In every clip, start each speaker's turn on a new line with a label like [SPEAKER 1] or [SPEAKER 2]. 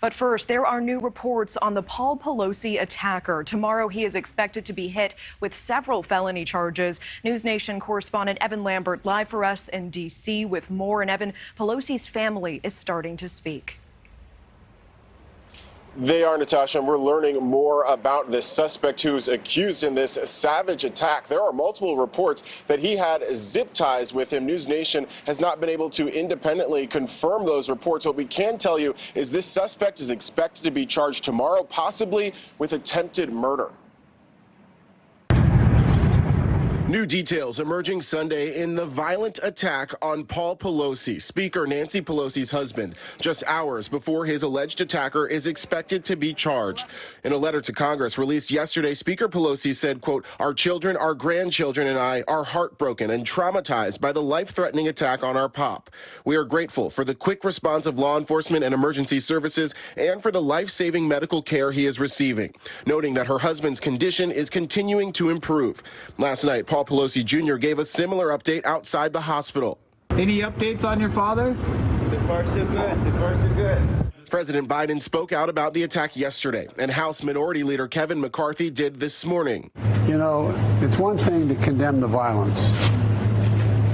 [SPEAKER 1] But first, there are new reports on the Paul Pelosi attacker. Tomorrow, he is expected to be hit with several felony charges. NewsNation correspondent Evan Lambert live for us in D.C. with more. And Evan, Pelosi's family is starting to speak.
[SPEAKER 2] They are, Natasha, and we're learning more about this suspect who's accused in this savage attack. There are multiple reports that he had zip ties with him. NewsNation has not been able to independently confirm those reports. What we can tell you is this suspect is expected to be charged tomorrow, possibly with attempted murder. New details emerging Sunday in the violent attack on Paul Pelosi, Speaker Nancy Pelosi's husband, just hours before his alleged attacker is expected to be charged. In a letter to Congress released yesterday, Speaker Pelosi said, quote, "Our children, our grandchildren, and I are heartbroken and traumatized by the life-threatening attack on our pop. We are grateful for the quick response of law enforcement and emergency services and for the life-saving medical care he is receiving," noting that her husband's condition is continuing to improve. Last night, Paul Pelosi Jr. gave a similar update outside the hospital.
[SPEAKER 3] Any updates on your father?
[SPEAKER 4] So far, so good. So far, so good.
[SPEAKER 2] President Biden spoke out about the attack yesterday, and House Minority Leader Kevin McCarthy did this morning.
[SPEAKER 5] You know, it's one thing to condemn the violence,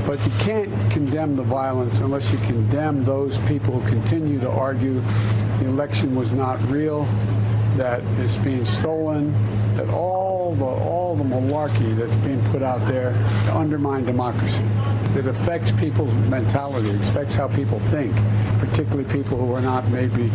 [SPEAKER 5] but you can't condemn the violence unless you condemn those people who continue to argue the election was not real, that it's being stolen, that all the malarkey that's being put out there to undermine democracy. It affects people's mentality. It affects how people think, particularly people who are not maybe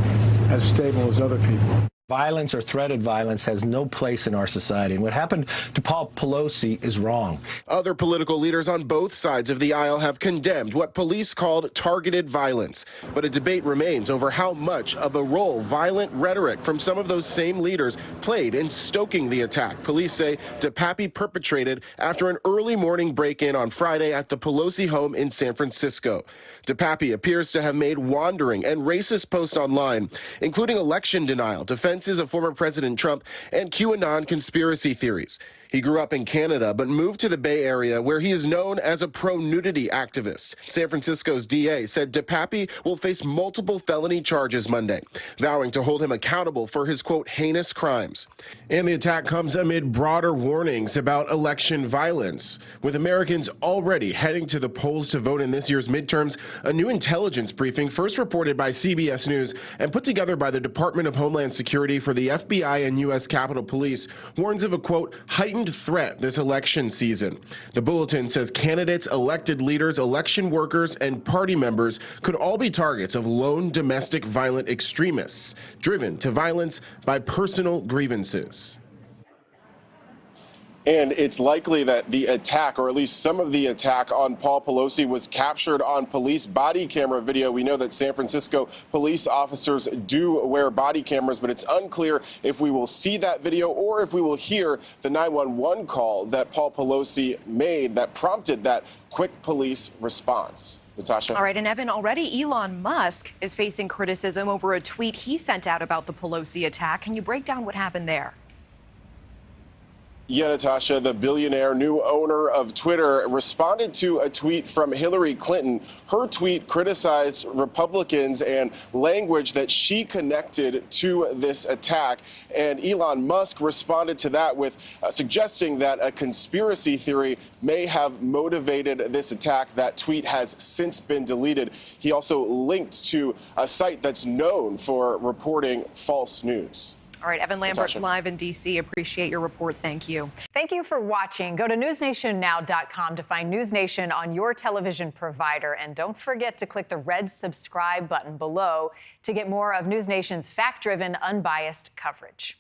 [SPEAKER 5] as stable as other people.
[SPEAKER 6] Violence or threat of violence has no place in our society. And what happened to Paul Pelosi is wrong.
[SPEAKER 2] Other political leaders on both sides of the aisle have condemned what police called targeted violence. But a debate remains over how much of a role violent rhetoric from some of those same leaders played in stoking the attack. Police say DePappy perpetrated after an early morning break-in on Friday at the Pelosi home in San Francisco. DePappy appears to have made wandering and racist posts online, including election denial, defenses of former President Trump, and QAnon conspiracy theories. He grew up in Canada, but moved to the Bay Area, where he is known as a pro-nudity activist. San Francisco's DA said DePappy will face multiple felony charges Monday, vowing to hold him accountable for his, quote, heinous crimes. And the attack comes amid broader warnings about election violence. With Americans already heading to the polls to vote in this year's midterms, a new intelligence briefing, first reported by CBS News and put together by the Department of Homeland Security for the FBI and U.S. Capitol Police, warns of a, quote, heightened threat this election season. The bulletin says candidates, elected leaders, election workers, and party members could all be targets of lone domestic violent extremists, driven to violence by personal grievances. And it's likely that the attack, or at least some of the attack on Paul Pelosi, was captured on police body camera video. We know that San Francisco police officers do wear body cameras, but it's unclear if we will see that video or if we will hear the 911 call that Paul Pelosi made that prompted that quick police response. Natasha.
[SPEAKER 1] All right, and Evan, already Elon Musk is facing criticism over a tweet he sent out about the Pelosi attack. Can you break down what happened there?
[SPEAKER 2] Yeah, Natasha, the billionaire new owner of Twitter responded to a tweet from Hillary Clinton. Her tweet criticized Republicans and language that she connected to this attack. And Elon Musk responded to that with suggesting that a conspiracy theory may have motivated this attack. That tweet has since been deleted. He also linked to a site that's known for reporting false news.
[SPEAKER 1] All right, Evan Lambert,
[SPEAKER 2] Natasha.
[SPEAKER 1] live in D.C. Appreciate your report. Thank you.
[SPEAKER 7] Thank you for watching. Go to newsnationnow.com to find NewsNation on your television provider. And don't forget to click the red subscribe button below to get more of NewsNation's fact-driven, unbiased coverage.